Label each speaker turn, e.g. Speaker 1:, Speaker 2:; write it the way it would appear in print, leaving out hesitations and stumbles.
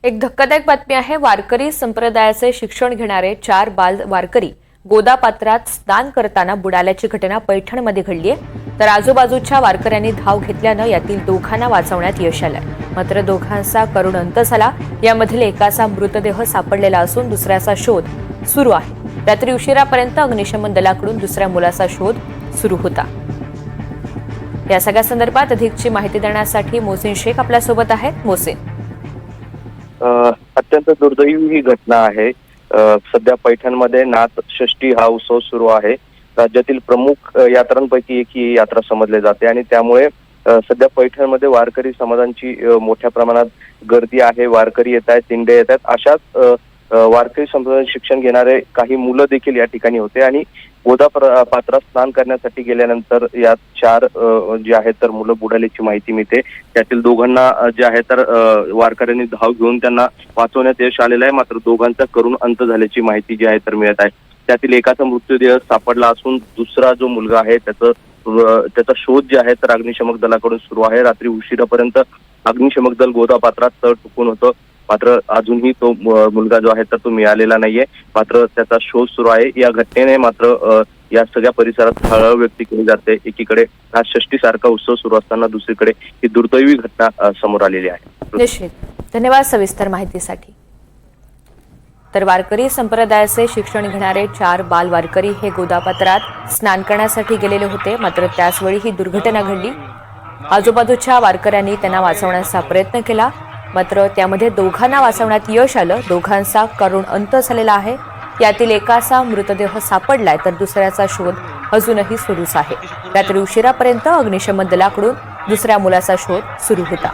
Speaker 1: एक धक्कादायक बातमी आहे। वारकरी संप्रदायाचे शिक्षण घेणारे 4 बाल वारकरी गोदापात्रात स्नान करताना बुडाल्याची घटना पैठणमध्ये घडली आहे। तर आजूबाजूच्या वारकऱ्यांनी धाव घेतल्यानं यातील दोघांना वाचवण्यात यश आलंय। मात्र दोघांचा करुण अंत झाला। यामधील एकाचा मृतदेह सापडलेला असून दुसऱ्याचा शोध सुरू आहे। रात्री उशिरापर्यंत अग्निशमन दलाकडून दुसऱ्या मुलाचा शोध सुरू होता। या सगळ्या संदर्भात अधिकची माहिती देण्यासाठी मोहसिन शेख आपल्यासोबत आहेत। मोहसिन,
Speaker 2: अत्यंत दुर्दैवी ही घटना आहे। सध्या नाथ षष्ठी हा उत्सव सुरू आहे। राज्यातील प्रमुख यात्रांपैकी एक ही यात्रा समजली जाते आणि त्यामुळे सध्या पैठणमध्ये वारकरी समाजांची मोठ्या प्रमाणात गर्दी आहे। वारकरी येत आहेत, दिंडे येत आहेत। अशाच वारकरी संप्रदायाचे शिक्षण घेणारे काही मुलं देखील या ठिकाणी होते आणि पात्रात स्नान करण्यासाठी गेल्यानंतर यात 4 जे आहेत तर मुलं बुडाल्याची माहिती मिळते। त्यातील दोघांना जे आहे तर वारकऱ्यांनी धाव घेऊन त्यांना वाचवण्यात यश आलेलं आहे। मात्र दोघांचा करुण अंत झाल्याची माहिती जी आहे तर मिळत आहे। त्यातील एकाचा मृतदेह सापडला असून दुसरा जो मुलगा आहे त्याचा शोध जे आहे तर अग्निशमक दलाकडून सुरू आहे। रात्री उशिरापर्यंत अग्निशमक दल गोदापात्रात तळ टुकून होतं। मात्र अजूनही तो मुलगा जो आहे तर तो मिळालेला नाहीये। मात्र त्याचा शोध सुरू आहे। या घटनेने मात्र या सगळ्या परिसरात हळहळ व्यक्त केली जाते। एकीकडे हा षष्ठी सारखा उत्सव सुरू असताना दुसरीकडे ही दुर्दैवी घटना समोर आलेली आहे।
Speaker 1: निश्चित, धन्यवाद सविस्तर माहितीसाठी। तर वारकरी संप्रदायाचे शिक्षण घेणारे 4 बाल वारकरी हे गोदापात्रात स्नान करण्यासाठी गेलेले होते। मात्र त्याचवेळी ही दुर्घटना घडली। आजूबाजूच्या वारकऱ्यांनी त्यांना वाचवण्याचा प्रयत्न केला, मात्र त्यामध्ये दोघांना वाचवण्यात यश आलं। दोघांचा करुण अंत झालेला आहे। यातील एकाचा मृतदेह सापडलाय तर दुसऱ्याचा शोध अजूनही सुरूच आहे। रात्री उशिरापर्यंत अग्निशमन दलाकडून दुसऱ्या मुलाचा शोध सुरू होता।